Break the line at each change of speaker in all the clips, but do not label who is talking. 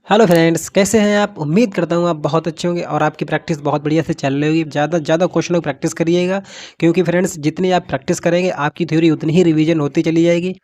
Hello friends, कैसे हैं आप? उम्मीद करता हूँ आप बहुत अच्छे होंगे और आपकी प्रैक्टिस बहुत बढ़िया से चल रही होगी। ज़्यादा से ज़्यादा क्वेश्चनों की प्रैक्टिस करिएगा, क्योंकि फ्रेंड्स जितनी आप प्रैक्टिस करेंगे आपकी थ्योरी उतनी ही रिवीजन होती चली जाएगी।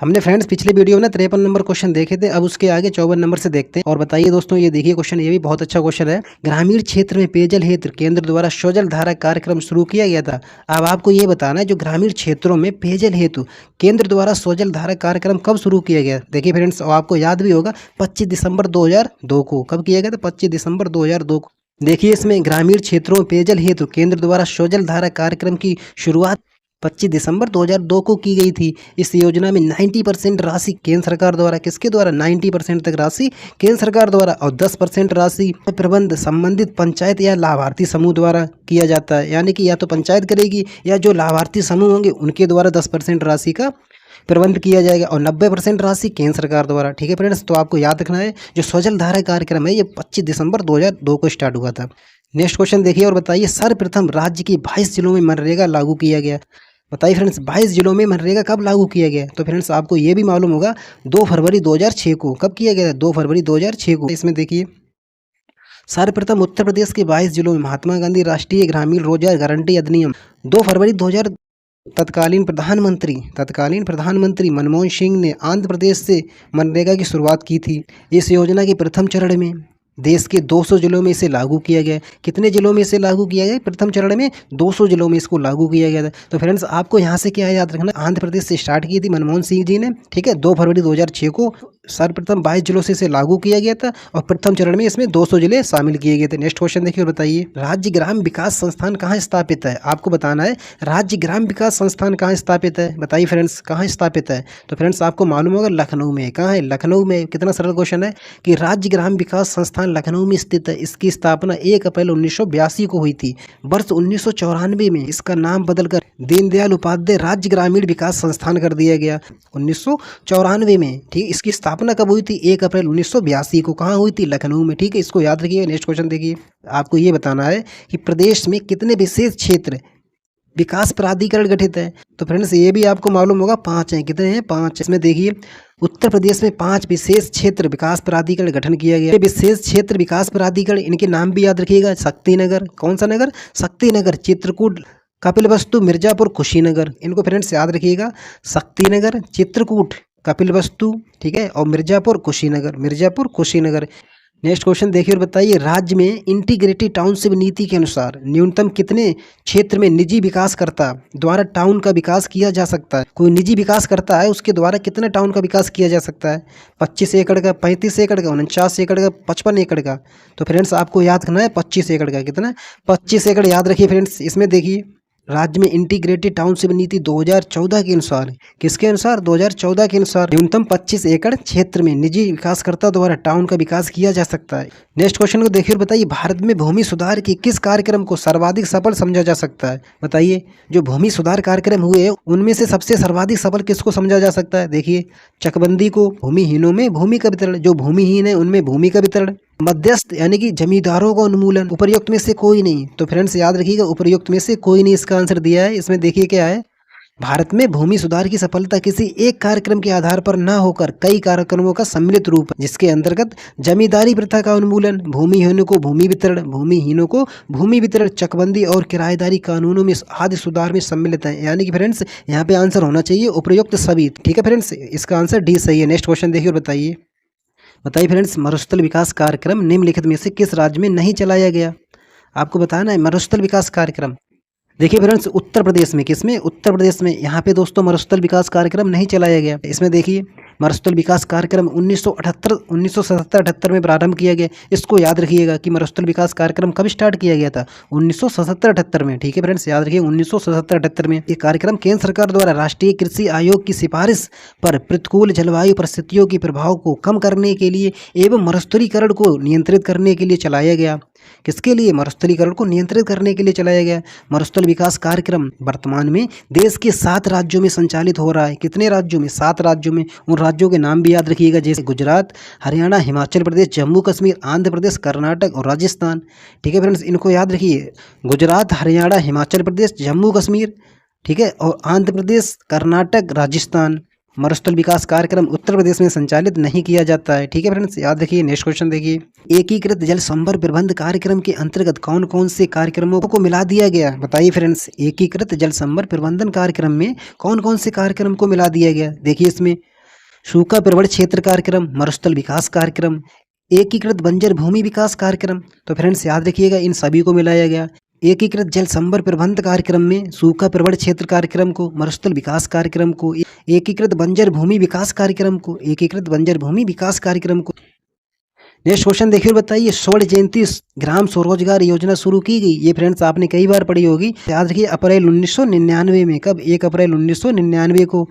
हमने फ्रेंड्स पिछले वीडियो में ना 53 नंबर क्वेश्चन देखे थे। अब उसके आगे 54 नंबर से देखते हैं। और बताइए दोस्तों, ये देखिए क्वेश्चन, ये भी बहुत अच्छा क्वेश्चन है। ग्रामीण क्षेत्र में पेयजल हेतु केंद्र द्वारा स्वजल धारा कार्यक्रम शुरू किया गया था। अब आपको ये बताना है, जो ग्रामीण क्षेत्रों में पेयजल हेतु केंद्र द्वारा स्वजल धारा कार्यक्रम कब शुरू किया गया। देखिए फ्रेंड्स, आपको याद भी होगा 25 दिसंबर 2002 को। कब किया गया था? 25 दिसंबर 2002 को। देखिए, इसमें ग्रामीण क्षेत्रों में पेयजल हेतु केंद्र द्वारा स्वजल धारा कार्यक्रम की शुरुआत 25 दिसंबर 2002 को की गई थी। इस योजना में 90% राशि केंद्र सरकार द्वारा, किसके द्वारा? 90% तक राशि केंद्र सरकार द्वारा और 10% राशि प्रबंध संबंधित पंचायत या लाभार्थी समूह द्वारा किया जाता है। यानी कि या तो पंचायत करेगी या जो लाभार्थी समूह होंगे उनके द्वारा 10% राशि का प्रबंध किया जाएगा और 90% राशि केंद्र सरकार द्वारा। ठीक है फ्रेंड्स, तो आपको याद रखना है, जो स्वजल धारा कार्यक्रम है ये 25 दिसंबर 2002 को स्टार्ट हुआ था। नेक्स्ट क्वेश्चन देखिए और बताइए, सर्वप्रथम राज्य के 22 जिलों में मनरेगा लागू किया गया। बताइए फ्रेंड्स, 22 जिलों में मनरेगा कब लागू किया गया? तो फ्रेंड्स आपको ये भी मालूम होगा, 2 फरवरी 2006 को। कब किया गया? 2 फरवरी 2006 को। इसमें देखिए, सर्वप्रथम उत्तर प्रदेश के 22 जिलों में महात्मा गांधी राष्ट्रीय ग्रामीण रोजगार गारंटी अधिनियम 2 फरवरी 2000 तत्कालीन प्रधानमंत्री मनमोहन सिंह ने आंध्र प्रदेश से मनरेगा की शुरुआत की थी। इस योजना के प्रथम चरण में देश के 200 जिलों में इसे लागू किया गया। कितने जिलों में इसे लागू किया गया? प्रथम चरण में 200 जिलों में इसको लागू किया गया था। तो फ्रेंड्स आपको यहाँ से क्या याद रखना, आंध्र प्रदेश से स्टार्ट की थी मनमोहन सिंह जी ने। ठीक है, 2 फरवरी 2006 को सर्वप्रथम 22 जिलों से इसे लागू किया गया था और प्रथम चरण में इसमें 200 जिले शामिल किए गए थे। नेक्स्ट क्वेश्चन देखिए और बताइए, राज्य ग्राम विकास संस्थान कहाँ स्थापित है? आपको बताना है, राज्य ग्राम विकास संस्थान कहाँ स्थापित है। बताइए फ्रेंड्स, कहाँ स्थापित है? तो फ्रेंड्स आपको मालूम होगा, लखनऊ में। कहाँ है? लखनऊ में। कितना सरल क्वेश्चन है कि राज्य ग्राम विकास संस्थान लखनऊ में स्थित है। इसकी स्थापना 1 अप्रैल 1982 को हुई थी। वर्ष 1994 में इसका नाम बदलकर दीनदयाल उपाध्याय राज्य ग्रामीण विकास संस्थान कर दिया गया। 1994 में। ठीक, इसकी स्थापना कब हुई थी? 1 अप्रैल 1982 को। कहाँ हुई थी? लखनऊ में। ठीक है, इसको याद रखिए। नेक्स्ट क्वेश्चन देखिए, आपको ये बताना है कि प्रदेश में कितने विशेष क्षेत्र विकास प्राधिकरण गठित है। तो फ्रेंड्स ये भी आपको मालूम होगा, 5 हैं। कितने हैं? 5। इसमें देखिए, उत्तर प्रदेश में 5 विशेष क्षेत्र विकास प्राधिकरण गठन किया गया। विशेष क्षेत्र विकास प्राधिकरण, इनके नाम भी याद रखिएगा। शक्तिनगर। कौन सा नगर? शक्तिनगर, चित्रकूट, कपिलवस्तु, मिर्जापुर, कुशीनगर। इनको फ्रेंड्स याद रखिएगा, शक्तिनगर, चित्रकूट, कपिलवस्तु, ठीक है, और मिर्जापुर, कुशीनगर। नेक्स्ट क्वेश्चन देखिए और बताइए, राज्य में इंटीग्रेटेड टाउनशिप नीति के अनुसार न्यूनतम कितने क्षेत्र में निजी विकासकर्ता द्वारा टाउन का विकास किया जा सकता है? कोई निजी विकास करता है, उसके द्वारा कितने टाउन का विकास किया जा सकता है? 25 एकड़ का, 35 एकड़ का, 49 एकड़ का, 55 एकड़ का। तो फ्रेंड्स आपको याद रखना है 25 एकड़ का। कितना? 25 एकड़ याद रखिए फ्रेंड्स। इसमें देखिए, राज्य में इंटीग्रेटेड टाउनशिप नीति 2014 के अनुसार, किसके अनुसार? 2014 के अनुसार न्यूनतम 25 एकड़ क्षेत्र में निजी विकासकर्ता द्वारा टाउन का विकास किया जा सकता है। नेक्स्ट क्वेश्चन को देखिए और बताइए, भारत में भूमि सुधार के किस कार्यक्रम को सर्वाधिक सफल समझा जा सकता है? बताइए, जो भूमि सुधार कार्यक्रम हुए उनमें से सबसे सर्वाधिक सफल किसको समझा जा सकता है? देखिए, चकबंदी को, भूमिहीनों में भूमि का वितरण, जो भूमिहीन है उनमें भूमि का वितरण, मध्यस्थ यानी कि जमींदारों का उन्मूलन, उपर्युक्त में से कोई नहीं। तो फ्रेंड्स याद रखिएगा, उपर्युक्त में से कोई नहीं इसका आंसर दिया है। इसमें देखिए क्या है, भारत में भूमि सुधार की सफलता किसी एक कार्यक्रम के आधार पर न होकर कई कार्यक्रमों का सम्मिलित रूप है, जिसके अंतर्गत जमींदारी प्रथा का उन्मूलन, भूमिहीनों को भूमि वितरण, चकबंदी और किराएदारी कानूनों में आदि सुधार में सम्मिलित है। यानी कि फ्रेंड्स यहाँ पे आंसर होना चाहिए उपयुक्त सभी। ठीक है फ्रेंड्स, इसका आंसर डी सही है। नेक्स्ट क्वेश्चन देखिए और बताइए फ्रेंड्स, मरुस्थल विकास कार्यक्रम निम्नलिखित में से किस राज्य में नहीं चलाया गया? आपको बताना है मरुस्थल विकास कार्यक्रम। देखिए फ्रेंड्स, उत्तर प्रदेश में। किसमें? उत्तर प्रदेश में। यहाँ पे दोस्तों मरुस्थल विकास कार्यक्रम नहीं चलाया गया। इसमें देखिए, मरुस्थल विकास कार्यक्रम 1977-78 में प्रारंभ किया गया। इसको याद रखिएगा कि मरुस्थल विकास कार्यक्रम कब स्टार्ट किया गया था? 1977-78 में। ठीक है फ्रेंड्स, याद रखिए 1977-78 में। ये कार्यक्रम केंद्र सरकार द्वारा राष्ट्रीय कृषि आयोग की सिफारिश पर प्रतिकूल जलवायु परिस्थितियों के प्रभाव को कम करने के लिए एवं मरुस्थलीकरण को नियंत्रित करने के लिए चलाया गया। किसके लिए? मरुस्थलीकरण को नियंत्रित करने के लिए चलाया गया। मरुस्थल विकास कार्यक्रम वर्तमान में देश के 7 राज्यों में संचालित हो रहा है। कितने राज्यों में? 7 राज्यों में। उन राज्यों के नाम भी याद रखिएगा, जैसे गुजरात, हरियाणा, हिमाचल प्रदेश, जम्मू कश्मीर, आंध्र प्रदेश, कर्नाटक और राजस्थान। ठीक है फ्रेंड्स, इनको याद रखिए, गुजरात, हरियाणा, हिमाचल प्रदेश, जम्मू कश्मीर, ठीक है, और आंध्र प्रदेश, कर्नाटक, राजस्थान। मरुस्थल विकास कार्यक्रम उत्तर प्रदेश में संचालित नहीं किया जाता है। ठीक है फ्रेंड्स, याद रखिए। नेक्स्ट क्वेश्चन देखिए, एकीकृत जल संभर प्रबंध कार्यक्रम के अंतर्गत कौन कौन से कार्यक्रमों को मिला दिया गया? बताइए फ्रेंड्स, एकीकृत जल संभर प्रबंधन कार्यक्रम में कौन कौन से कार्यक्रम को मिला दिया गया? देखिए इसमें सूखा प्रवण क्षेत्र कार्यक्रम, मरुस्थल विकास कार्यक्रम, एकीकृत बंजर भूमि विकास कार्यक्रम। तो फ्रेंड्स याद रखिएगा, इन सभी को मिलाया गया। एकीकृत जल संभर प्रबंध कार्यक्रम में सूखा प्रवण क्षेत्र कार्यक्रम को, मरुस्थल विकास कार्यक्रम को, एकीकृत बंजर भूमि विकास कार्यक्रम को, एकीकृत बंजर भूमि विकास कार्यक्रम को। नेक्स्ट क्वेश्चन देखिए और बताइए, स्वर्ण जयंती ग्राम स्वरोजगार योजना शुरू की गई। ये फ्रेंड्स आपने कई बार पढ़ी होगी। याद रखिए अप्रैल 1999 में। कब? 1 अप्रैल 1999 को।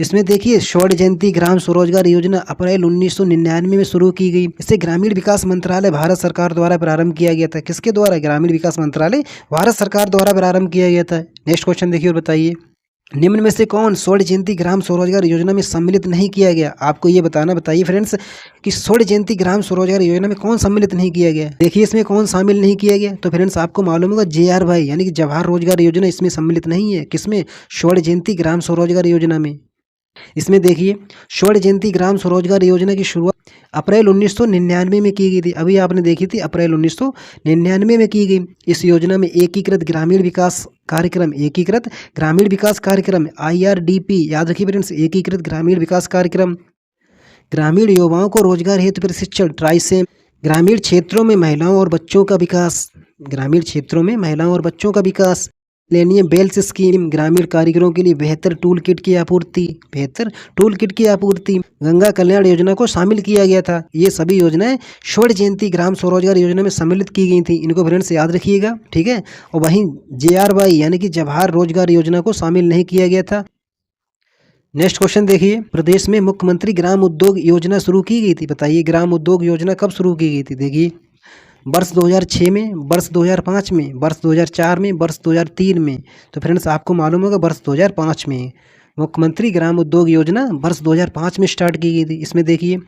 इसमें देखिए स्वर्ण जयंती ग्राम स्वरोजगार योजना अप्रैल 1999 में शुरू की गई। इसे ग्रामीण विकास मंत्रालय भारत सरकार द्वारा प्रारंभ किया गया था। किसके द्वारा? ग्रामीण विकास मंत्रालय भारत सरकार द्वारा प्रारंभ किया गया था। नेक्स्ट क्वेश्चन देखिए और बताइए, निम्न में से कौन स्वर्ण जयंती ग्राम स्वरोजगार योजना में सम्मिलित नहीं किया गया? आपको ये बताना। बताइए फ्रेंड्स कि स्वर्ण जयंती ग्राम स्वरोजगार योजना में कौन सम्मिलित नहीं किया गया? देखिए इसमें कौन शामिल नहीं किया गया? तो फ्रेंड्स आपको मालूम होगा JRY यानी कि जवाहर रोजगार योजना इसमें सम्मिलित नहीं है। किसमें? स्वर्ण जयंती ग्राम स्वरोजगार योजना में। इसमें देखिए स्वर्ण जयंती ग्राम स्वरोजगार योजना की शुरुआत अप्रैल 1999 में की गई थी। अभी आपने देखी थी, अप्रैल 1999 में की गई। इस योजना में एकीकृत ग्रामीण विकास कार्यक्रम, एकीकृत ग्रामीण विकास कार्यक्रम IRDP, याद रखिए फ्रेंड्स, एकीकृत ग्रामीण विकास कार्यक्रम, ग्रामीण युवाओं को रोजगार हेतु प्रशिक्षण ट्राइसेम, ग्रामीण क्षेत्रों में महिलाओं और बच्चों का विकास, ग्रामीण क्षेत्रों में महिलाओं और बच्चों का विकास, मिलेनियम बेल्स स्कीम, ग्रामीण कारीगरों के लिए बेहतर टूल किट की आपूर्ति, बेहतर टूल किट की आपूर्ति, गंगा कल्याण योजना को शामिल किया गया था। ये सभी योजनाएं स्वर्ण जयंती ग्राम स्वरोजगार योजना में सम्मिलित की गई थी। इनको फ्रेंड्स याद रखिएगा। ठीक है। और वहीं JRY यानी कि जवाहर रोजगार योजना को शामिल नहीं किया गया था। नेक्स्ट क्वेश्चन देखिए, प्रदेश में मुख्यमंत्री ग्राम उद्योग योजना शुरू की गई थी। बताइए ग्राम उद्योग योजना कब शुरू की गई थी? देखिए वर्ष 2006 में, वर्ष 2005 में, वर्ष 2004 में, वर्ष 2003 में। तो फ्रेंड्स आपको मालूम होगा वर्ष 2005 में मुख्यमंत्री ग्राम उद्योग योजना वर्ष 2005 में स्टार्ट की गई थी। इसमें देखिए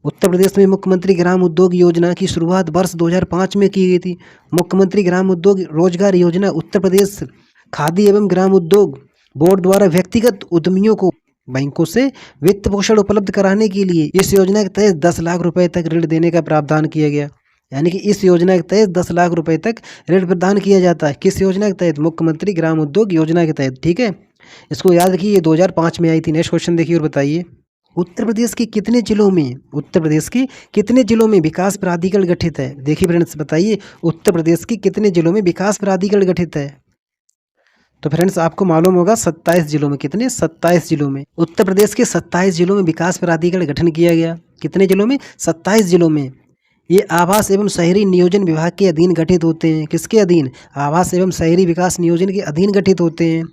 उत्तर प्रदेश में मुख्यमंत्री ग्राम उद्योग योजना की शुरुआत वर्ष 2005 में की गई थी। मुख्यमंत्री ग्राम उद्योग रोजगार योजना उत्तर प्रदेश खादी एवं ग्राम उद्योग बोर्ड द्वारा व्यक्तिगत उद्यमियों को बैंकों से वित्त पोषण उपलब्ध कराने के लिए इस योजना के तहत 10 लाख रुपए तक ऋण देने का प्रावधान किया गया। यानी कि इस योजना के तहत 10 लाख रुपए तक ऋण प्रदान किया जाता है। किस योजना के तहत? मुख्यमंत्री ग्राम उद्योग योजना के तहत। ठीक है, इसको याद रखिए, ये 2005 में आई थी। नेक्स्ट क्वेश्चन देखिए और बताइए, उत्तर प्रदेश के कितने जिलों में, उत्तर प्रदेश के कितने जिलों में विकास प्राधिकरण गठित है? देखिए फ्रेंड्स बताइए उत्तर प्रदेश के कितने जिलों में विकास प्राधिकरण गठित है? तो फ्रेंड्स आपको मालूम होगा 27 जिलों में। कितने? 27 जिलों में। उत्तर प्रदेश के 27 जिलों में विकास प्राधिकरण गठन किया गया। कितने जिलों में? 27 जिलों में। ये आवास एवं शहरी नियोजन विभाग के अधीन गठित होते हैं। किसके अधीन? आवास एवं शहरी विकास नियोजन के अधीन गठित होते हैं।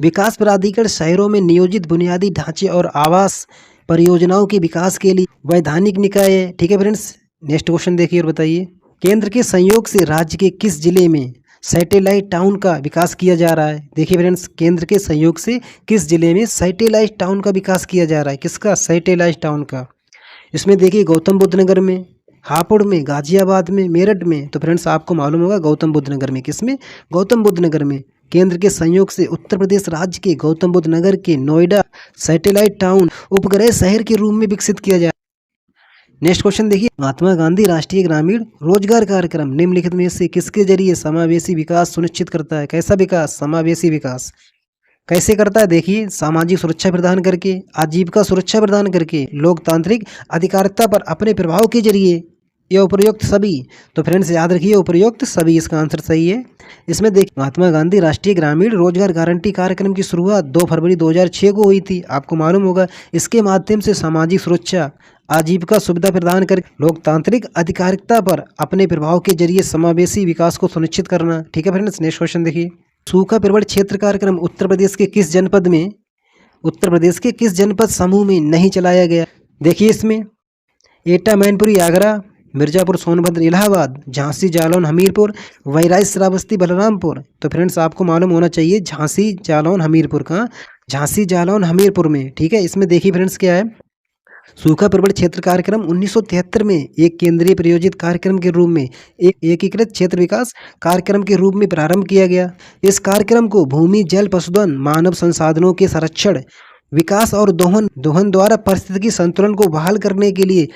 विकास प्राधिकरण शहरों में नियोजित बुनियादी ढांचे और आवास परियोजनाओं के विकास के लिए वैधानिक निकाय है। ठीक है फ्रेंड्स, नेक्स्ट क्वेश्चन देखिए और बताइए, केंद्र के संयोग से राज्य के किस जिले में सैटेलाइट टाउन का विकास किया जा रहा है? देखिए फ्रेंड्स, केंद्र के सहयोग से किस जिले में सैटेलाइट टाउन का विकास किया जा रहा है? किसका? सैटेलाइट टाउन का। इसमें देखिए गौतम बुद्ध नगर में, हापुड़ में, गाजियाबाद में, मेरठ में। तो फ्रेंड्स आपको मालूम होगा गौतम बुद्ध नगर में। किसमें? गौतम बुद्ध नगर में। केंद्र के संयोग से उत्तर प्रदेश राज्य के गौतम बुद्ध नगर के नोएडा सैटेलाइट टाउन उपग्रह शहर के रूप में विकसित किया जाए। नेक्स्ट क्वेश्चन देखिए, महात्मा गांधी राष्ट्रीय ग्रामीण रोजगार कार्यक्रम निम्नलिखित में से किसके जरिए समावेशी विकास सुनिश्चित करता है? कैसा विकास? समावेशी विकास। कैसे करता है? देखिए सामाजिक सुरक्षा प्रदान करके, आजीविका सुरक्षा प्रदान करके, लोकतांत्रिक अधिकारिता पर अपने प्रभाव के जरिए, या उपयुक्त सभी। तो फ्रेंड्स याद रखिए उपयुक्त सभी इसका आंसर सही है। इसमें देखिए महात्मा गांधी राष्ट्रीय ग्रामीण रोजगार गारंटी कार्यक्रम की शुरुआत 2 फरवरी 2006 को हुई थी। आपको मालूम होगा इसके माध्यम से सामाजिक सुरक्षा, आजीविका सुविधा प्रदान कर लोकतांत्रिक अधिकारिता पर अपने प्रभाव के जरिए समावेशी विकास को सुनिश्चित करना। ठीक है फ्रेंड्स, नेक्स्ट क्वेश्चन देखिए, सूखा प्रवण क्षेत्र कार्यक्रम उत्तर प्रदेश के किस जनपद में, उत्तर प्रदेश के किस जनपद समूह में नहीं चलाया गया? देखिए इसमें एटा मैनपुरी आगरा, मिर्जापुर सोनभद्र इलाहाबाद, झांसी जालौन हमीरपुर, बहराइच श्रावस्ती बलरामपुर। तो फ्रेंड्स आपको मालूम होना चाहिए झांसी जालौन हमीरपुर का, झांसी जालौन हमीरपुर में। ठीक है, इसमें देखिए फ्रेंड्स क्या है, सूखा प्रवण क्षेत्र कार्यक्रम 1973 में एक केंद्रीय प्रायोजित कार्यक्रम के रूप में एक एकीकृत क्षेत्र विकास कार्यक्रम के रूप में प्रारंभ किया गया। इस कार्यक्रम को भूमि, जल, पशुधन, मानव संसाधनों के संरक्षण, विकास और दोहन दोहन द्वारा पारिस्थितिकी संतुलन को बहाल करने के लिए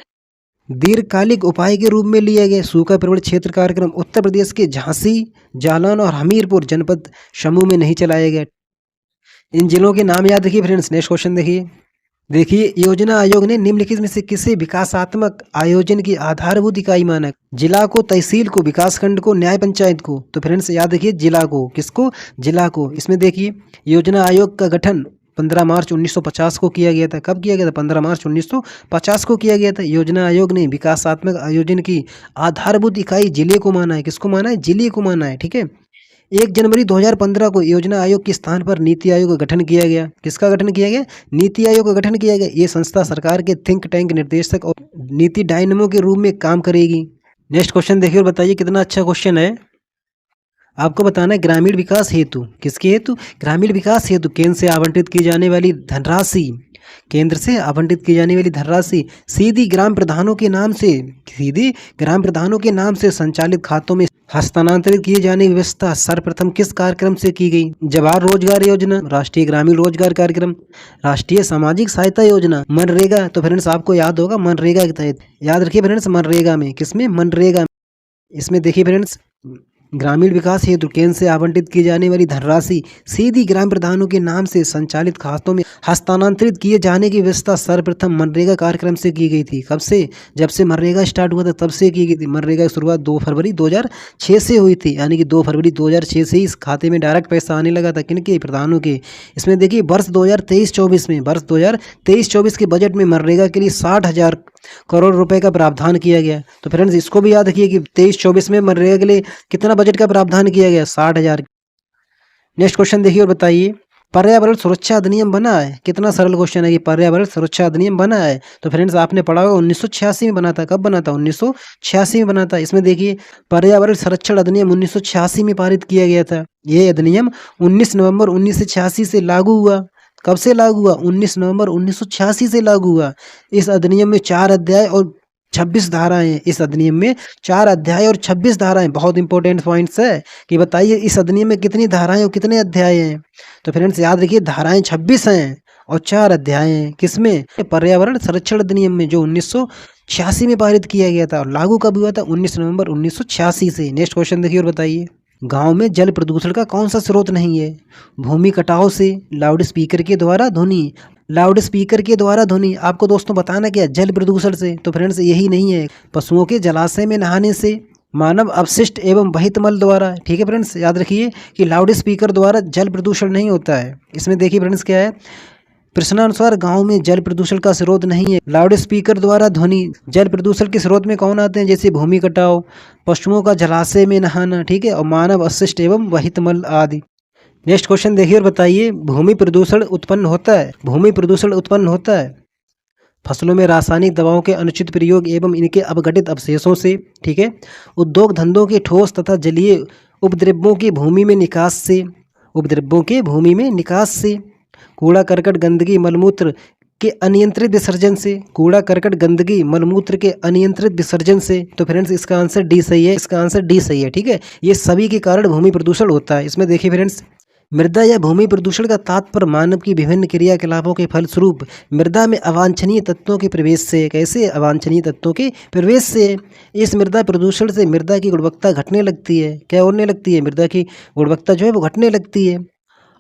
दीर्घकालिक उपाय के रूप में लिया गया सूखा प्रवण क्षेत्र कार्यक्रम उत्तर प्रदेश के झांसी, जालौन और हमीरपुर जनपद समूह में नहीं चलाया गया। इन जिलों के नाम याद रखिए फ्रेंड्स। नेक्स्ट क्वेश्चन देखिए। देखिए, योजना आयोग ने निम्नलिखित में से किसे विकासात्मक आयोजन की आधारभूत इकाई माना? जिला को, तहसील को, विकास खंड को, न्याय पंचायत को? तो फ्रेंड्स याद रखिए जिला को। किसको? जिला को। इसमें देखिए, योजना आयोग का गठन 15 मार्च 1950 को किया गया था। कब किया गया था? 15 मार्च 1950 को किया गया था। योजना आयोग ने विकासात्मक आयोजन की आधारभूत इकाई जिले को माना है। किसको माना है? जिले को माना है। ठीक है। 1 जनवरी 2015 को योजना आयोग के स्थान पर नीति आयोग का गठन किया गया। किसका गठन किया गया? नीति आयोग का गठन किया गया। ये संस्था सरकार के थिंक टैंक, निर्देशक और नीति डायनमो के रूप में काम करेगी। नेक्स्ट क्वेश्चन देखिए और बताइए कितना अच्छा क्वेश्चन है। आपको बताना है ग्रामीण विकास हेतु, किसके हेतु? ग्रामीण विकास हेतु केंद्र से आवंटित की जाने वाली धनराशि, केंद्र से आवंटित की जाने वाली धनराशि सीधी ग्राम प्रधानों के नाम से, सीधी ग्राम प्रधानों के नाम से संचालित खातों में हस्तांतरित किए जाने की व्यवस्था सर्वप्रथम किस कार्यक्रम से की गई? जवाहर रोजगार योजना, राष्ट्रीय ग्रामीण रोजगार कार्यक्रम, राष्ट्रीय सामाजिक सहायता योजना, मनरेगा। तो फ्रेंड्स आपको याद होगा मनरेगा के तहत, याद रखिए फ्रेंड्स मनरेगा में, किसमें? मनरेगा में। इसमें देखिए फ्रेंड्स, ग्रामीण विकास हेतु केंद्र से आवंटित की जाने वाली धनराशि सीधी ग्राम प्रधानों के नाम से संचालित खातों में हस्तांतरित किए जाने की व्यवस्था सर्वप्रथम मनरेगा कार्यक्रम से की गई थी। कब से? जब से मनरेगा स्टार्ट हुआ था तब से की गई थी। मनरेगा की शुरुआत 2 फरवरी 2006 से हुई थी, यानी कि 2 फरवरी 2006 से इस खाते में डायरेक्ट पैसा आने लगा था। किनके? प्रधानों के। इसमें देखिए वर्ष 2023-24 में, वर्ष 2023-24 के बजट में मनरेगा के लिए 60,000 करोड़ रुपए का प्रावधान किया गया। तो फ्रेंड्स इसको भी याद रखिए कि 23-24 में मनरेगा के लिए कितना बजट का प्रावधान किया गया? 60,000। नेक्स्ट क्वेश्चन देखिए और बताइए, पर्यावरण सुरक्षा अधिनियम बना है। कितना सरल क्वेश्चन है कि पर्यावरण सुरक्षा अधिनियम बना है। तो फ्रेंड्स आपने पढ़ा होगा 1986 में बना था। कब बना था? 1986 में बना था। इसमें देखिए पर्यावरण संरक्षण अधिनियम 1986 में पारित किया गया था। ये अधिनियम 19 नवंबर 1986 से लागू हुआ। कब से लागू हुआ? 19 नवंबर 1986 से लागू हुआ। इस अधिनियम में 4 अध्याय और 26 धाराएं हैं। इस अधिनियम में 4 अध्याय और 26 धाराएं। बहुत इंपॉर्टेंट पॉइंट्स है कि बताइए इस अधिनियम में कितनी धाराएं और कितने अध्याय हैं? तो फ्रेंड्स याद रखिए धाराएं 26 हैं और 4 अध्याय हैं। किसमें? पर्यावरण संरक्षण अधिनियम में, जो 1986 में पारित किया गया था। और लागू कब हुआ था? 19 नवंबर 1986 से। नेक्स्ट क्वेश्चन देखिए और बताइए, गांव में जल प्रदूषण का कौन सा स्रोत नहीं है? भूमि कटाव से, लाउड स्पीकर के द्वारा ध्वनि, लाउड स्पीकर के द्वारा ध्वनि। आपको दोस्तों बताना क्या? जल प्रदूषण से। तो फ्रेंड्स यही नहीं है। पशुओं के जलाशय में नहाने से, मानव अपशिष्ट एवं बहित मल द्वारा। ठीक है फ्रेंड्स, याद रखिए कि लाउड स्पीकर द्वारा जल प्रदूषण नहीं होता है। इसमें देखिए फ्रेंड्स क्या है, प्रश्नानुसार गांव में जल प्रदूषण का स्रोत नहीं है। लाउड स्पीकर द्वारा ध्वनि। जल प्रदूषण के स्रोत में कौन आते हैं? जैसे भूमि कटाव, पशुओं का जलाशय में नहाना, ठीक है, और मानव अपशिष्ट एवं वहित मल आदि। नेक्स्ट क्वेश्चन देखिए और बताइए, भूमि प्रदूषण उत्पन्न होता है, भूमि प्रदूषण उत्पन्न होता है फसलों में रासायनिक दवाओं के अनुचित प्रयोग एवं इनके अपघटित अवशेषों से। ठीक है। उद्योग धंधों के ठोस तथा जलीय उपद्रव्यों के भूमि में निकास से, उपद्रव्यों के भूमि में निकास से। कूड़ा करकट गंदगी मलमूत्र के अनियंत्रित विसर्जन से, कूड़ा करकट गंदगी मलमूत्र के अनियंत्रित विसर्जन से। तो फ्रेंड्स इसका आंसर डी सही है, इसका आंसर डी सही है। ठीक है, ये सभी के कारण भूमि प्रदूषण होता है। इसमें देखिए फ्रेंड्स, मृदा या भूमि प्रदूषण का तात्पर्य मानव की विभिन्न क्रियाकलापों के फलस्वरूप मृदा में अवांछनीय तत्वों के प्रवेश से। कैसे? अवांछनीय तत्वों के प्रवेश से। इस मृदा प्रदूषण से मृदा की गुणवत्ता घटने लगती है। क्या होने लगती है? मृदा की गुणवत्ता जो है वो घटने लगती है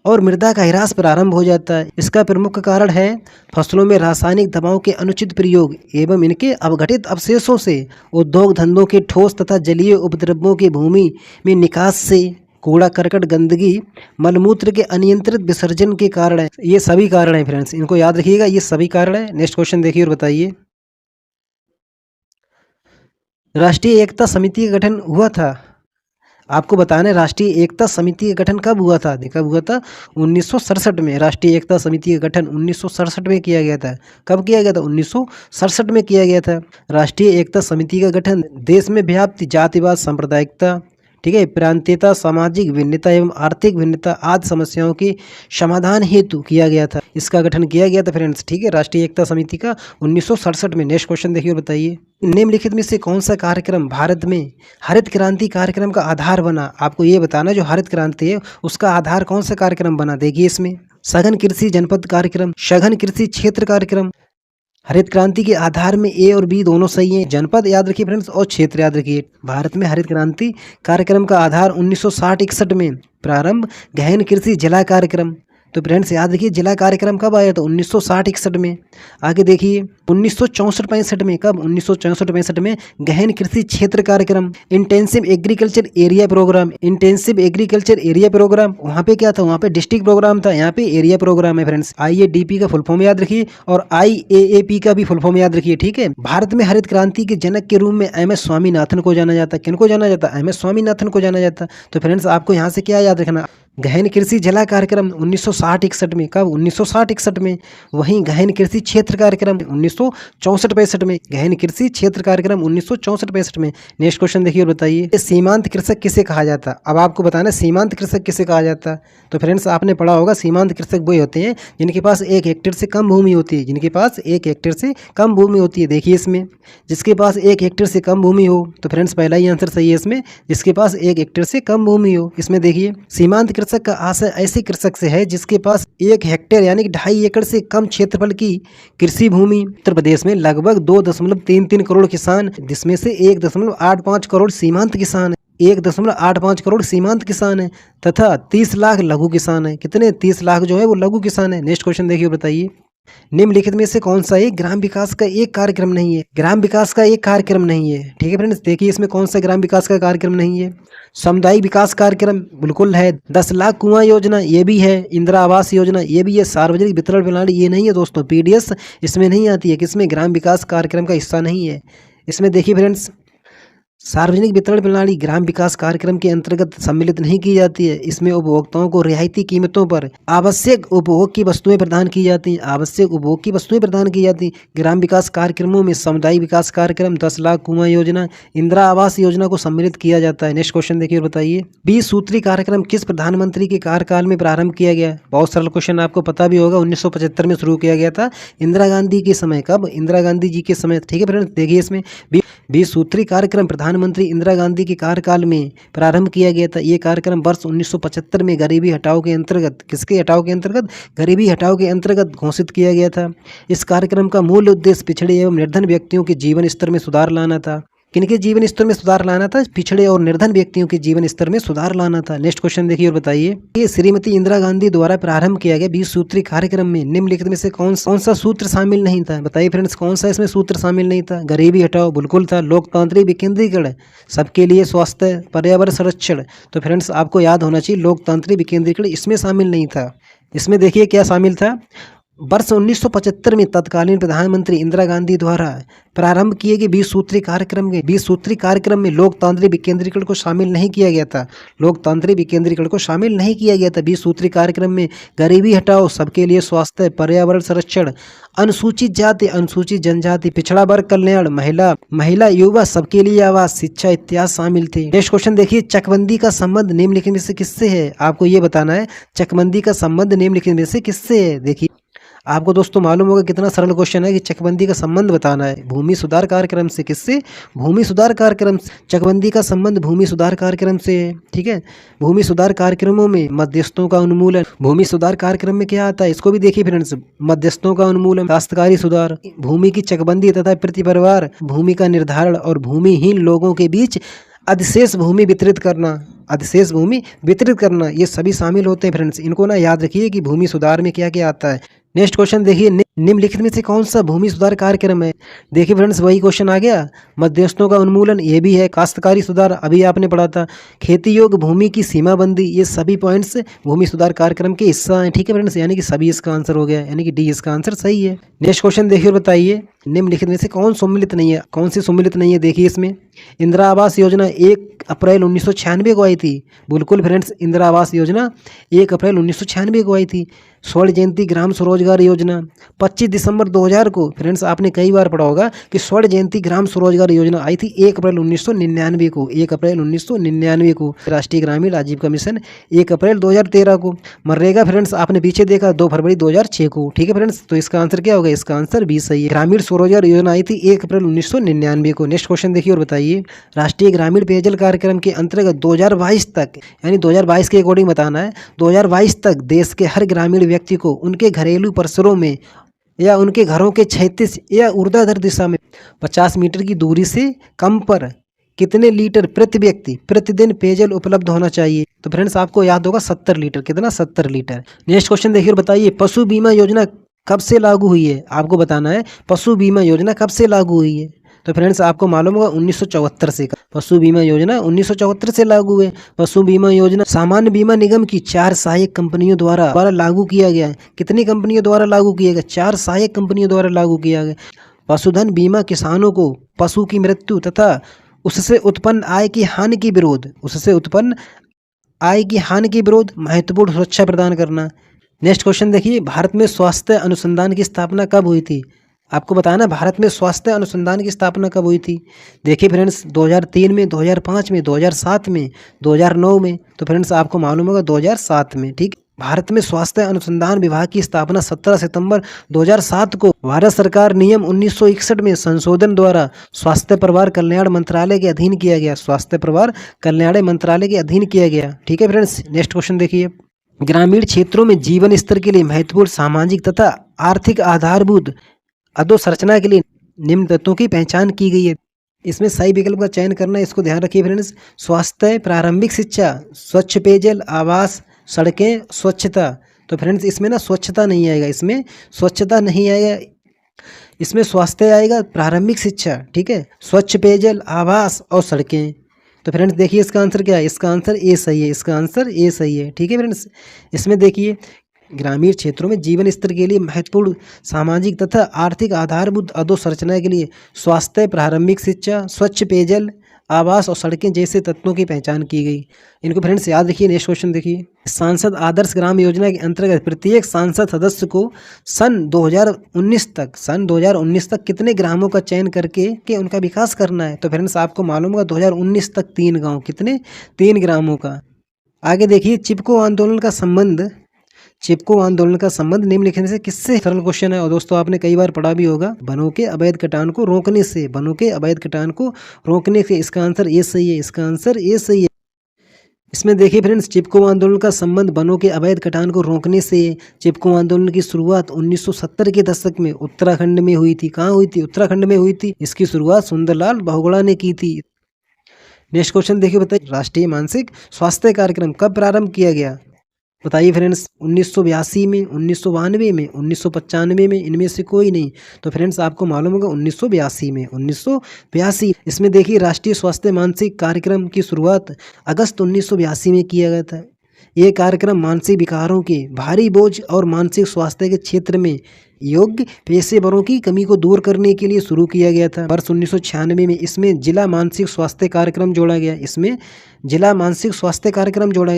और मृदा का ह्रास प्रारंभ हो जाता है। इसका प्रमुख कारण है फसलों में रासायनिक दवाओं के अनुचित प्रयोग एवं इनके अपघटित अवशेषों से, उद्योग धंधों के ठोस तथा जलीय उपद्रव्यों के भूमि में निकास से, कूड़ा करकट गंदगी मलमूत्र के अनियंत्रित विसर्जन के कारण है। ये सभी कारण है फ्रेंड्स, इनको याद रखिएगा, ये सभी कारण है। नेक्स्ट क्वेश्चन देखिए और बताइए, राष्ट्रीय एकता समिति का गठन हुआ था। आपको बताना है राष्ट्रीय एकता समिति का गठन कब हुआ था? कब हुआ था? 1967 में। राष्ट्रीय एकता समिति का गठन 1967 में किया गया था। कब किया गया था? 1967 में किया गया था। राष्ट्रीय एकता समिति का गठन देश में व्याप्त जातिवाद, सांप्रदायिकता, ठीक है, प्रांतीयता, सामाजिक भिन्नता एवं आर्थिक भिन्नता आदि समस्याओं के समाधान हेतु किया गया था। इसका गठन किया गया था फ्रेंड्स। ठीक है, राष्ट्रीय एकता समिति का 1967 में। नेक्स्ट क्वेश्चन देखिए और बताइए, निम्नलिखित में से कौन सा कार्यक्रम भारत में हरित क्रांति कार्यक्रम का आधार बना? आपको ये बताना जो हरित क्रांति है उसका आधार कौन सा कार्यक्रम बना। देखिए इसमें सघन कृषि जनपद कार्यक्रम, सघन कृषि क्षेत्र कार्यक्रम। हरित क्रांति के आधार में ए और बी दोनों सही हैं। जनपद याद रखिए फ्रेंड्स और क्षेत्र याद रखिए। भारत में हरित क्रांति कार्यक्रम का आधार 1960-61 में प्रारंभ। गहन कृषि जिला कार्यक्रम, तो फ्रेंड्स याद रखिए जिला कार्यक्रम कब आया, तो 1960-61 में। आगे देखिए 1964-65 में, कब 1964-65 में गहन कृषि क्षेत्र कार्यक्रम। Intensive agriculture area programme, intensive agriculture area programme, वहाँ पे क्या था, वहाँ पे डिस्ट्रिक्ट प्रोग्राम था, यहाँ पे एरिया प्रोग्राम है फ्रेंड्स। IADP का फुल फॉर्म याद रखिए और IAAP का भी फुल फॉर्म याद रखिए, ठीक है। भारत में हरित क्रांति के जनक के रूप में MS स्वामीनाथन को जाना जाता है। किनको जाना जाता है, MS स्वामीनाथन को जाना जाता। तो फ्रेंड्स आपको यहाँ से क्या याद रखना, गहन कृषि जिला कार्यक्रम 1960-61 में, कब 1960-61 में। वहीं गहन कृषि क्षेत्र कार्यक्रम 1964-65 में, गहन कृषि क्षेत्र कार्यक्रम 1964-65 में। नेक्स्ट क्वेश्चन देखिए और बताइए, सीमांत कृषक किसे कहा जाता। अब आपको बताना सीमांत कृषक किसे कहा जाता। तो फ्रेंड्स आपने पढ़ा होगा सीमांत कृषक वही होते हैं जिनके पास 1 हेक्टेयर से कम भूमि होती है, जिनके पास 1 हेक्टेयर से कम भूमि होती है। देखिए इसमें जिसके पास 1 हेक्टेयर से कम भूमि हो, तो फ्रेंड्स पहला ही आंसर सही है इसमें, जिसके पास 1 हेक्टेयर से कम भूमि हो। इसमें देखिए सीमांत कृषक का आशय ऐसे कृषक से है जिसके पास 1 हेक्टेयर यानी कि 2.5 एकड़ से कम क्षेत्रफल की कृषि भूमि। उत्तर प्रदेश में लगभग 2.33 करोड़ किसान, जिसमें से 1.85 करोड़ सीमांत किसान है, 1.85 करोड़ सीमांत किसान है तथा 30 लाख लघु किसान है। कितने, 30 लाख जो है वो लघु किसान है। नेक्स्ट क्वेश्चन देखिए और बताइए, निम्नलिखित में से कौन सा एक ग्राम विकास का एक कार्यक्रम नहीं है। ग्राम विकास का एक कार्यक्रम नहीं है, ठीक है फ्रेंड्स। देखिए इसमें कौन सा ग्राम विकास का कार्यक्रम नहीं है। सामुदायिक विकास कार्यक्रम बिल्कुल है, 10 लाख कुआं योजना ये भी है, इंदिरा आवास योजना ये भी है, सार्वजनिक वितरण प्रणाली ये नहीं है दोस्तों, PDS इसमें नहीं आती है, किसमें, ग्राम विकास कार्यक्रम का हिस्सा नहीं है। इसमें देखिए फ्रेंड्स सार्वजनिक वितरण प्रणाली ग्राम विकास कार्यक्रम के अंतर्गत सम्मिलित नहीं की जाती है। इसमें उपभोक्ताओं को रियायती कीमतों पर आवश्यक उपभोग की वस्तुएं प्रदान की जाती हैं, आवश्यक उपभोग की वस्तुएं प्रदान की जाती हैं। ग्राम विकास कार्यक्रमों में सामुदायिक विकास कार्यक्रम, 10 लाख कुआं योजना, इंदिरा आवास योजना को सम्मिलित किया जाता है। नेक्स्ट क्वेश्चन देखिए और बताइए, 20 सूत्री कार्यक्रम किस प्रधानमंत्री के कार्यकाल में प्रारंभ किया गया। बहुत सरल क्वेश्चन, आपको पता भी होगा 1975 में शुरू किया गया था, इंदिरा गांधी के समय। कब, इंदिरा गांधी जी के समय, ठीक है फ्रेंड्स। देखिए इसमें 20 सूत्री कार्यक्रम प्रधानमंत्री इंदिरा गांधी के कार्यकाल में प्रारंभ किया गया था। ये कार्यक्रम वर्ष 1975 में गरीबी हटाओ के अंतर्गत, किसके हटाओ के अंतर्गत, गरीबी हटाओ के अंतर्गत घोषित किया गया था। इस कार्यक्रम का मूल उद्देश्य पिछड़े एवं निर्धन व्यक्तियों के जीवन स्तर में सुधार लाना था। किनके जीवन स्तर में सुधार लाना था, पिछड़े और निर्धन व्यक्तियों के जीवन स्तर में सुधार लाना था। नेक्स्ट क्वेश्चन देखिए और बताइए, ये श्रीमती इंदिरा गांधी द्वारा प्रारंभ किया गया 20 सूत्री कार्यक्रम में निम्नलिखित में से कौन सा सूत्र शामिल नहीं था। बताइए फ्रेंड्स कौन सा इसमें सूत्र शामिल नहीं था। गरीबी हटाओ बिल्कुल था, लोकतांत्रिक विकेंद्रीकरण, सबके लिए स्वास्थ्य, पर्यावरण संरक्षण। तो फ्रेंड्स आपको याद होना चाहिए लोकतांत्रिक विकेंद्रीकरण इसमें शामिल नहीं था। इसमें देखिए क्या शामिल था, वर्ष 1975 में तत्कालीन प्रधानमंत्री इंदिरा गांधी द्वारा प्रारंभ किए गए 20 सूत्री कार्यक्रम में लोकतांत्रिक विकेंद्रीकरण को शामिल नहीं किया गया था। लोकतांत्रिक विकेंद्रीकरण को शामिल नहीं किया गया था 20 सूत्री कार्यक्रम में। गरीबी हटाओ, सबके लिए स्वास्थ्य, पर्यावरण संरक्षण, अनुसूचित जाति, अनुसूचित जनजाति, पिछड़ा वर्ग कल्याण, महिला युवा, सबके लिए आवास, शिक्षा इत्यादि शामिल थे। नेक्स्ट क्वेश्चन देखिए, चकबंदी का संबंध निम्नलिखित में से किससे है। आपको ये बताना है चकबंदी का संबंध निम्नलिखित में से किससे है। देखिए आपको दोस्तों मालूम होगा कितना सरल क्वेश्चन है कि चकबंदी का संबंध बताना है भूमि सुधार कार्यक्रम से। किससे, भूमि सुधार कार्यक्रम। चकबंदी का संबंध भूमि सुधार कार्यक्रम से है, ठीक है। भूमि सुधार कार्यक्रमों में मध्यस्थों का उन्मूलन, भूमि सुधार कार्यक्रम में क्या आता है इसको भी देखिए फ्रेंड्स, मध्यस्थों का उन्मूलन, काश्तकारी सुधार, भूमि की चकबंदी तथा प्रति परिवार भूमि का निर्धारण और भूमिहीन लोगों के बीच अधिशेष भूमि वितरित करना, अधिशेष भूमि वितरित करना, ये सभी शामिल होते हैं फ्रेंड्स। इनको ना याद रखिए कि भूमि सुधार में क्या क्या आता है। नेक्स्ट क्वेश्चन देखिए, निम्नलिखित में से कौन सा भूमि सुधार कार्यक्रम है। देखिए फ्रेंड्स वही क्वेश्चन आ गया, मध्यस्थों का उन्मूलन ये भी है, काश्तकारी सुधार अभी आपने पढ़ा था, खेती योग्य भूमि की सीमाबंदी, ये सभी पॉइंट्स भूमि सुधार कार्यक्रम के हिस्सा हैं, ठीक है फ्रेंड्स। यानी कि सभी इसका आंसर हो गया, यानी कि डी इसका आंसर सही है। नेक्स्ट क्वेश्चन देखिए और बताइए, निम्नलिखित में से कौन सम्मिलित नहीं है, कौन सी सम्मिलित नहीं है। देखिए इसमें इंदिरा आवास योजना 1 अप्रैल 1996 को आई थी। बिल्कुल फ्रेंड्स, इंदिरा आवास योजना 1 अप्रैल 1996 को आई थी। स्वर्ण जयंती ग्राम स्वरोजगार योजना 25 दिसंबर 2000 को। फ्रेंड्स आपने कई बार पढ़ा होगा कि स्वर्ण जयंती ग्राम स्वरोजगार योजना आई थी 1 अप्रैल 1999 को, 1 अप्रैल 1999 को। राष्ट्रीय ग्रामीण आजीविका मिशन 1 अप्रैल 2013 को। मनरेगा फ्रेंड्स आपने पीछे देखा 2 फरवरी 2006 को, ठीक है फ्रेंड्स। तो इसका आंसर क्या होगा, इसका आंसर बी सही है। ग्रामीण स्वरोजगार योजना आई थी 1 अप्रैल 1999 को। नेक्स्ट क्वेश्चन देखिए और बताइए, राष्ट्रीय ग्रामीण पेयजल कार्यक्रम के अंतर्गत 2022 तक, यानी 2022 के अकॉर्डिंग बताना है, 2022 तक देश के हर ग्रामीण व्यक्ति को उनके घरेलू परिसरों में या उनके घरों के क्षैतिज या ऊर्ध्वाधर दिशा में 50 मीटर की दूरी से कम पर कितने लीटर प्रति व्यक्ति प्रतिदिन पेयजल उपलब्ध होना चाहिए? तो फ्रेंड्स आपको याद होगा 70 लीटर। कितना? 70 लीटर। नेक्स्ट क्वेश्चन देखिए और बताइए, पशु बीमा योजना कब से लागू हुई है? आपको बताना है पशु बीमा योजना कब से लागू हुई है। तो फ्रेंड्स आपको मालूम होगा 1974 से। पशु बीमा योजना 1974 से लागू है। पशु बीमा योजना सामान्य बीमा निगम की 4 सहायक कंपनियों द्वारा लागू किया गया है। कितनी कंपनियों द्वारा लागू किया गया? 4 सहायक कंपनियों द्वारा लागू किया गया। पशुधन बीमा किसानों को पशु की मृत्यु तथा उससे उत्पन्न आय की हानि के विरोध महत्वपूर्ण सुरक्षा प्रदान करना। नेक्स्ट क्वेश्चन देखिए, भारत में स्वास्थ्य अनुसंधान की स्थापना कब हुई थी? आपको बताना भारत में स्वास्थ्य अनुसंधान की स्थापना कब हुई थी। देखिए फ्रेंड्स 2003 में, 2005 में, 2007 में, 2009 में। तो फ्रेंड्स आपको मालूम होगा 2007 में। ठीक, भारत में स्वास्थ्य अनुसंधान विभाग की स्थापना 17 सितंबर 2007 को भारत सरकार नियम 1961 में संशोधन द्वारा स्वास्थ्य परिवार कल्याण मंत्रालय के अधीन किया गया। स्वास्थ्य परिवार कल्याण मंत्रालय के अधीन किया गया। ठीक है फ्रेंड्स, नेक्स्ट क्वेश्चन देखिए, ग्रामीण क्षेत्रों में जीवन स्तर के लिए महत्वपूर्ण सामाजिक तथा आर्थिक आधारभूत अधोसंरचना के लिए निम्न तत्वों की पहचान की गई है। इसमें सही विकल्प का चयन करना है, इसको ध्यान रखिए फ्रेंड्स। स्वास्थ्य, प्रारंभिक शिक्षा, स्वच्छ पेयजल, आवास, सड़कें, स्वच्छता। तो फ्रेंड्स इसमें ना स्वच्छता नहीं आएगा, इसमें स्वच्छता नहीं आएगा, इसमें स्वास्थ्य आएगा, प्रारंभिक शिक्षा, ठीक है, स्वच्छ पेयजल, आवास और सड़कें। तो फ्रेंड्स देखिए इसका आंसर क्या है? इसका आंसर ए सही है। इसका आंसर ए सही है। ठीक है फ्रेंड्स, इसमें देखिए ग्रामीण क्षेत्रों में जीवन स्तर के लिए महत्वपूर्ण सामाजिक तथा आर्थिक आधारभूत अधोसंरचना के लिए स्वास्थ्य, प्रारंभिक शिक्षा, स्वच्छ पेयजल, आवास और सड़कें जैसे तत्वों की पहचान की गई। इनको फ्रेंड्स याद रखिए। नेक्स्ट क्वेश्चन देखिए, सांसद आदर्श ग्राम योजना के अंतर्गत प्रत्येक सांसद सदस्य को सन 2019 तक कितने ग्रामों का चयन करके उनका विकास करना है? तो फ्रेंड्स आपको मालूम होगा 2019 तक 3 गाँव। कितने? 3 ग्रामों का। आगे देखिए, चिपको आंदोलन का संबंध निम्नलिखित से किससे? सरल क्वेश्चन है और दोस्तों आपने कई बार पढ़ा भी होगा। वनों के अवैध कटान को रोकने से। इसका आंसर ए सही है। इसका आंसर ए सही है। इसमें देखिए फ्रेंड्स, चिपको आंदोलन का संबंध वनों के अवैध कटान को रोकने से। चिपको आंदोलन की शुरुआत 1970 के दशक में उत्तराखंड में हुई थी। कहाँ हुई थी? उत्तराखंड में हुई थी। इसकी शुरुआत सुंदरलाल बहुगुणा ने की थी। नेक्स्ट क्वेश्चन देखिए, बताइए राष्ट्रीय मानसिक स्वास्थ्य कार्यक्रम कब प्रारंभ किया गया? बताइए फ्रेंड्स, 1982 में, 1992 में, 1995 में, इनमें से कोई नहीं। तो फ्रेंड्स आपको मालूम होगा 1982 में। 1982। इसमें देखिए राष्ट्रीय स्वास्थ्य मानसिक कार्यक्रम की शुरुआत अगस्त 1982 में किया गया था। ये कार्यक्रम मानसिक विकारों के भारी बोझ और मानसिक स्वास्थ्य के क्षेत्र में योग्य पेशेवरों की कमी को दूर करने के लिए शुरू किया गया था। वर्ष 1996 में इसमें जिला मानसिक स्वास्थ्य कार्यक्रम जोड़ा गया।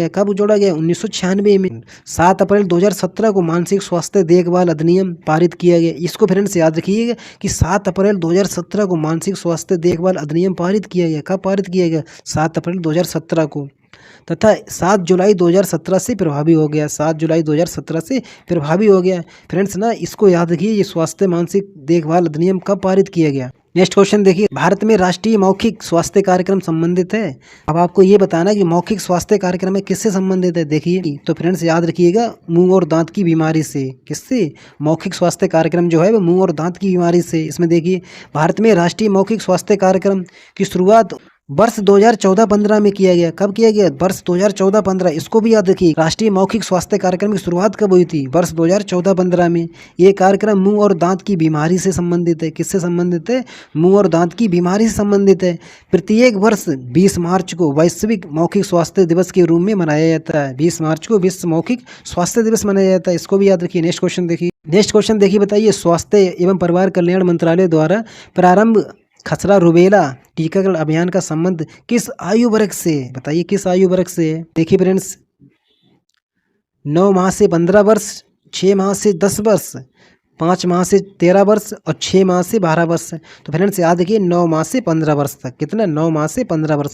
कब जोड़ा गया? 1996 में। 7 अप्रैल 2017 को मानसिक स्वास्थ्य देखभाल अधिनियम पारित किया गया। इसको फ्रेंड्स याद रखिएगा कि 7 अप्रैल 2017 को मानसिक स्वास्थ्य देखभाल अधिनियम पारित किया गया। कब पारित किया गया? 7 अप्रैल 2017 को, तथा 7 जुलाई 2017 से प्रभावी हो गया। 7 जुलाई 2017 से प्रभावी हो गया। फ्रेंड्स ना इसको याद रखिए, ये स्वास्थ्य मानसिक देखभाल अधिनियम कब पारित किया गया। नेक्स्ट क्वेश्चन देखिए, भारत में राष्ट्रीय मौखिक स्वास्थ्य कार्यक्रम संबंधित है। अब आपको ये बताना है कि मौखिक स्वास्थ्य कार्यक्रम में किससे संबंधित है। देखिए तो फ्रेंड्स याद रखिएगा, मुंह और दांत की बीमारी से। किससे? मौखिक स्वास्थ्य कार्यक्रम जो है वो मुंह और दांत की बीमारी से। इसमें देखिए भारत में राष्ट्रीय मौखिक स्वास्थ्य कार्यक्रम की शुरुआत वर्ष 2014-15 में किया गया। कब किया गया? वर्ष 2014-15। इसको भी याद रखिए, राष्ट्रीय मौखिक स्वास्थ्य कार्यक्रम की शुरुआत कब हुई थी? वर्ष 2014-15 में। ये कार्यक्रम मुंह और दांत की बीमारी से संबंधित है। किससे संबंधित है? मुंह और दांत की बीमारी से संबंधित है। प्रत्येक वर्ष 20 मार्च को वैश्विक मौखिक स्वास्थ्य दिवस के रूप में मनाया जाता है। 20 मार्च को विश्व मौखिक स्वास्थ्य दिवस मनाया जाता है। इसको भी याद रखिए। नेक्स्ट क्वेश्चन देखिए, बताइए स्वास्थ्य एवं परिवार कल्याण मंत्रालय द्वारा प्रारंभ खसरा रुबेला टीकाकरण अभियान का संबंध किस आयु वर्ग से? बताइए किस आयु वर्ग से है। देखिए फ्रेंड्स, 9 माह से 15 वर्ष, 6 माह से 10 वर्ष, 5 माह से 13 वर्ष और 6 माह से 12 वर्ष। तो फ्रेंड्स याद रखिए 9 माह से 15 वर्ष तक। कितना? 9 माह से 15 वर्ष।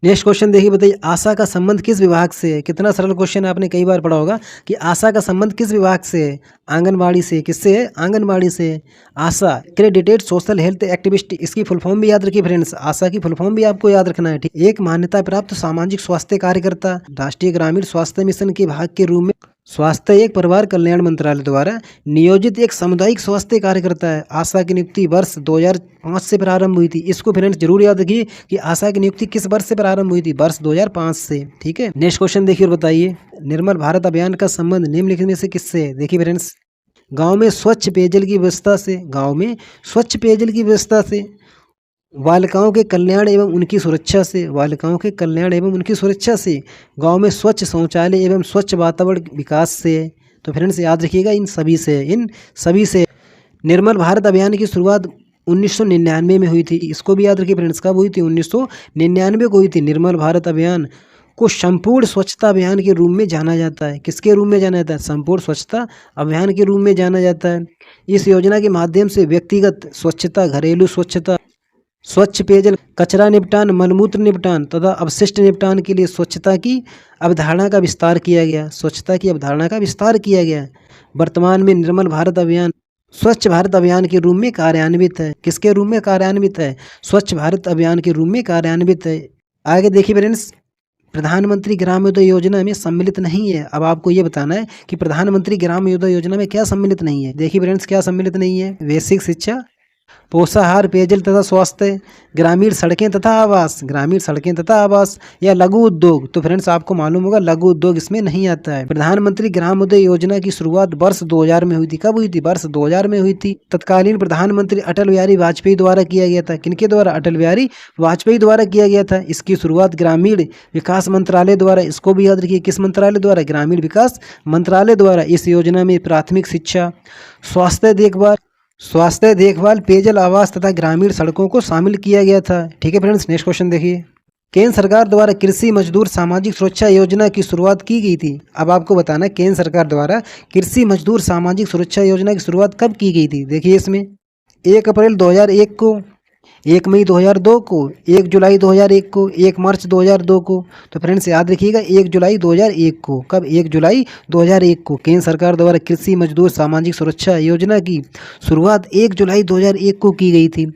नेक्स्ट क्वेश्चन देखिए, बताइए आशा का संबंध किस विभाग से है। कितना सरल क्वेश्चन है, आपने कई बार पढ़ा होगा कि आशा का संबंध किस विभाग से है। आंगनबाड़ी से। किससे है? आंगनबाड़ी से। आशा क्रेडिटेड सोशल हेल्थ एक्टिविस्ट, इसकी फुल फॉर्म भी याद रखिए फ्रेंड्स, आशा की फुल फॉर्म भी आपको याद रखना है, ठीक। एक मान्यता प्राप्त सामाजिक स्वास्थ्य कार्यकर्ता, राष्ट्रीय ग्रामीण स्वास्थ्य मिशन के भाग के रूप में स्वास्थ्य एक परिवार कल्याण मंत्रालय द्वारा नियोजित एक सामुदायिक स्वास्थ्य कार्यकर्ता है। आशा की नियुक्ति वर्ष 2005 से प्रारंभ हुई थी। इसको फ्रेंड्स जरूर याद रखिए कि आशा की नियुक्ति किस वर्ष से प्रारंभ हुई थी, वर्ष 2005 से, ठीक है। नेक्स्ट क्वेश्चन देखिए और बताइए, निर्मल भारत अभियान का संबंध निम्नलिखित में से किससे है। देखिए फ्रेंड्स, गाँव में स्वच्छ पेयजल की व्यवस्था से, गाँव में स्वच्छ पेयजल की व्यवस्था से, बालिकाओं के कल्याण एवं उनकी सुरक्षा से, बालिकाओं के कल्याण एवं उनकी सुरक्षा से, गांव में स्वच्छ शौचालय एवं स्वच्छ वातावरण विकास से। तो फ्रेंड्स याद रखिएगा इन सभी से निर्मल भारत अभियान की शुरुआत 1999 में हुई थी। इसको भी याद रखिए फ्रेंड्स, कब हुई थी? 1999 को हुई थी। निर्मल भारत अभियान को संपूर्ण स्वच्छता अभियान के रूप में जाना जाता है। किसके रूप में जाना जाता है? संपूर्ण स्वच्छता अभियान के रूप में जाना जाता है। इस योजना के माध्यम से व्यक्तिगत स्वच्छता, घरेलू स्वच्छता, स्वच्छ पेयजल, कचरा निपटान, मलमूत्र निपटान तथा अपशिष्ट निपटान के लिए स्वच्छता की अवधारणा का विस्तार किया गया। स्वच्छता की अवधारणा का विस्तार किया गया। वर्तमान में निर्मल भारत अभियान स्वच्छ भारत अभियान के रूप में कार्यान्वित है। किसके रूप में कार्यान्वित है? स्वच्छ भारत अभियान के रूप में कार्यान्वित है। आगे देखिए फ्रेंड्स, प्रधानमंत्री ग्रामोदय योजना में सम्मिलित नहीं है। अब आपको ये बताना है कि प्रधानमंत्री ग्रामोदय योजना में क्या सम्मिलित नहीं है। देखिए फ्रेंड्स, क्या सम्मिलित नहीं है? बेसिक शिक्षा, पोषाहार, पेयजल तथा स्वास्थ्य, ग्रामीण सड़कें तथा आवास, ग्रामीण सड़कें तथा आवास, या लघु उद्योग। तो फ्रेंड्स आपको मालूम होगा लघु उद्योग इसमें नहीं आता है। प्रधानमंत्री ग्रामोदय योजना की शुरुआत वर्ष 2000 में हुई थी। कब हुई थी? वर्ष 2000 में हुई थी। तत्कालीन प्रधानमंत्री अटल बिहारी वाजपेयी द्वारा किया गया था। किनके द्वारा? अटल बिहारी वाजपेयी द्वारा किया गया था। इसकी शुरुआत ग्रामीण विकास मंत्रालय द्वारा, इसको भी याद रखिए, किस मंत्रालय द्वारा? ग्रामीण विकास मंत्रालय द्वारा। इस योजना में प्राथमिक शिक्षा, स्वास्थ्य देखभाल, पेयजल, आवास तथा ग्रामीण सड़कों को शामिल किया गया था, ठीक है फ्रेंड्स। नेक्स्ट क्वेश्चन देखिए, केंद्र सरकार द्वारा कृषि मजदूर सामाजिक सुरक्षा योजना की शुरुआत की गई थी। अब आपको बताना है केंद्र सरकार द्वारा कृषि मजदूर सामाजिक सुरक्षा योजना की शुरुआत कब की गई थी। देखिए इसमें 1 अप्रैल 2001 को, 1 मई 2002 को, 1 जुलाई 2001 को, 1 मार्च 2002 को। तो फ्रेंड्स याद रखिएगा 1 जुलाई 2001 को। कब? 1 जुलाई 2001 को केंद्र सरकार द्वारा कृषि मजदूर सामाजिक सुरक्षा योजना की शुरुआत 1 जुलाई 2001 को की गई थी।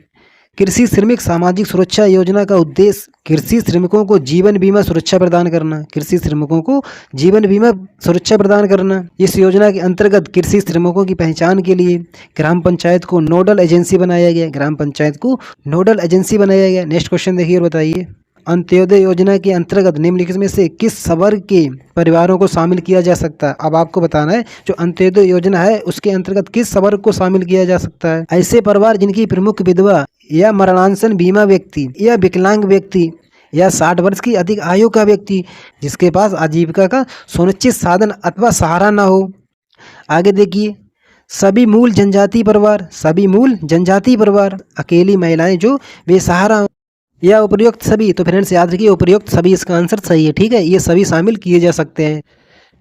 कृषि श्रमिक सामाजिक सुरक्षा योजना का उद्देश्य कृषि श्रमिकों को जीवन बीमा सुरक्षा प्रदान करना। कृषि श्रमिकों को जीवन बीमा सुरक्षा प्रदान करना। इस योजना के अंतर्गत कृषि श्रमिकों की पहचान के लिए ग्राम पंचायत को नोडल एजेंसी बनाया गया। ग्राम पंचायत को नोडल एजेंसी बनाया गया। नेक्स्ट क्वेश्चन देखिए और बताइए, अंत्योदय योजना के अंतर्गत निम्नलिखित में से किस वर्ग के परिवारों को शामिल किया जा सकता है। अब आपको बताना है जो अंत्योदय योजना है उसके अंतर्गत किस वर्ग को शामिल किया जा सकता है। ऐसे परिवार जिनकी प्रमुख विधवा या मरणांसन बीमा व्यक्ति या विकलांग व्यक्ति या 60 वर्ष की अधिक आयु का व्यक्ति जिसके पास आजीविका का सुनिश्चित साधन अथवा सहारा न हो। आगे देखिए, सभी मूल जनजाति परिवार, सभी मूल जनजाति परिवार, अकेली महिलाएं जो बेसहारा हो, या उपयुक्त सभी। तो फ्रेंड्स याद रखिए उपयुक्त सभी इसका आंसर सही है, ठीक है। ये सभी शामिल किए जा सकते हैं।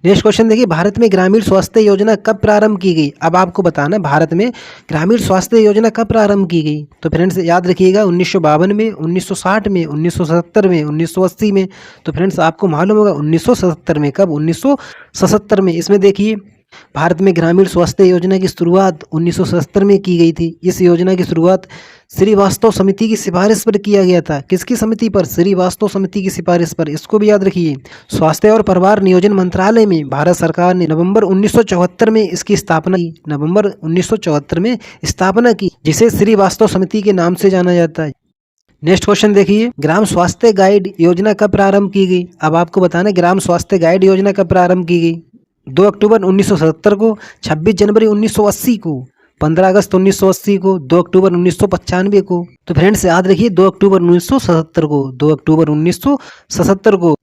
नेक्स्ट क्वेश्चन देखिए, भारत में ग्रामीण स्वास्थ्य योजना कब प्रारंभ की गई। अब आपको बताना भारत में ग्रामीण स्वास्थ्य योजना कब प्रारंभ की गई। तो फ्रेंड्स याद रखिएगा 1952 में, 1960 में, 1970 में, 1980 में। तो फ्रेंड्स आपको मालूम होगा 1977 में। कब? 1977 में। इसमें देखिए भारत में ग्रामीण स्वास्थ्य योजना की शुरुआत 1977 में की गई थी। इस योजना की शुरुआत श्रीवास्तव समिति की सिफारिश पर किया गया था। किसकी समिति पर? श्रीवास्तव समिति की सिफारिश पर। इसको भी याद रखिए। स्वास्थ्य और परिवार नियोजन मंत्रालय में भारत सरकार ने नवंबर 1974 में इसकी स्थापना की। नवंबर 1974 में स्थापना की, जिसे श्रीवास्तव समिति के नाम से जाना जाता है। नेक्स्ट क्वेश्चन देखिए, ग्राम स्वास्थ्य गाइड योजना कब प्रारंभ की गई। अब आपको बताना ग्राम स्वास्थ्य गाइड योजना कब प्रारंभ की गई। 2 अक्टूबर 1977 को, 26 जनवरी 1980 को, 15 अगस्त 1980 को, 2 अक्टूबर 1995 को। तो फ्रेंड्स याद रखिए 2 अक्टूबर 1977 को, 2 अक्टूबर 1977 को।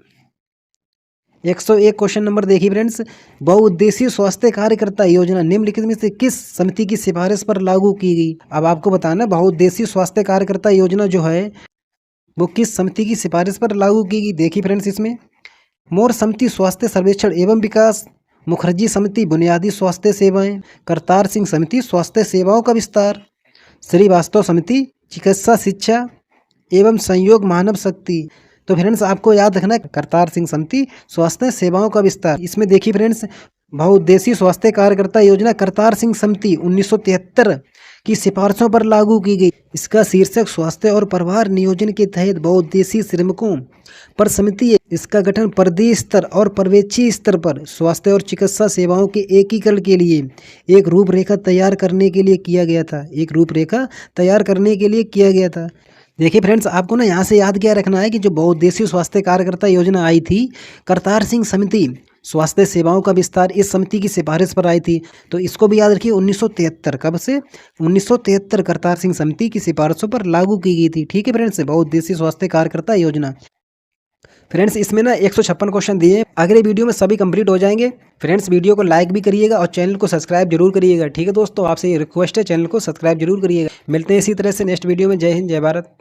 101 क्वेश्चन नंबर देखिए फ्रेंड्स, बहुउद्देशीय स्वास्थ्य कार्यकर्ता योजना निम्नलिखित में से किस समिति की सिफारिश पर लागू की गई। अब आपको बताना बहुउद्देशीय स्वास्थ्य कार्यकर्ता योजना जो है वो किस समिति की सिफारिश पर लागू की गई। देखिए फ्रेंड्स, इसमें मोर समिति स्वास्थ्य सर्वेक्षण एवं विकास, मुखर्जी समिति बुनियादी स्वास्थ्य सेवाएं, करतार सिंह समिति स्वास्थ्य सेवाओं का विस्तार, श्रीवास्तव समिति चिकित्सा शिक्षा एवं संयोग मानव शक्ति, तो फ्रेंड्स आपको याद रखना है करतार सिंह समिति स्वास्थ्य सेवाओं का विस्तार। इसमें देखिए फ्रेंड्स, बहुउद्देशीय स्वास्थ्य कार्यकर्ता योजना करतार सिंह समिति 1973 की सिफारिशों पर लागू की गई। इसका शीर्षक स्वास्थ्य और परिवार नियोजन के तहत बहुउद्देशीय श्रमिकों पर समिति है। इसका गठन प्रदेश स्तर और पर्यवेक्षी स्तर पर स्वास्थ्य और चिकित्सा सेवाओं के एकीकरण के लिए एक रूपरेखा तैयार करने के लिए किया गया था। एक रूपरेखा तैयार करने के लिए किया गया था। देखिए फ्रेंड्स, आपको ना यहाँ से याद क्या रखना है कि जो बहुउद्देशीय स्वास्थ्य कार्यकर्ता योजना आई थी, करतार सिंह समिति स्वास्थ्य सेवाओं का विस्तार, इस समिति की सिफारिश पर आई थी। तो इसको भी याद रखिए, 1973 कब से 1973 करतार सिंह समिति की सिफारिशों पर लागू की गई थी। ठीक है फ्रेंड्स, बहुउद्देशीय स्वास्थ्य कार्यकर्ता योजना। फ्रेंड्स इसमें ना 156 क्वेश्चन दिए हैं। अगले वीडियो में सभी कंप्लीट हो जाएंगे। फ्रेंड्स वीडियो को लाइक भी करिएगा और चैनल को सब्सक्राइब जरूर करिएगा। ठीक है दोस्तों, आपसे ये रिक्वेस्ट है, चैनल को सब्सक्राइब जरूर करिएगा। मिलते हैं इसी तरह से नेक्स्ट वीडियो में। जय हिंद, जय भारत।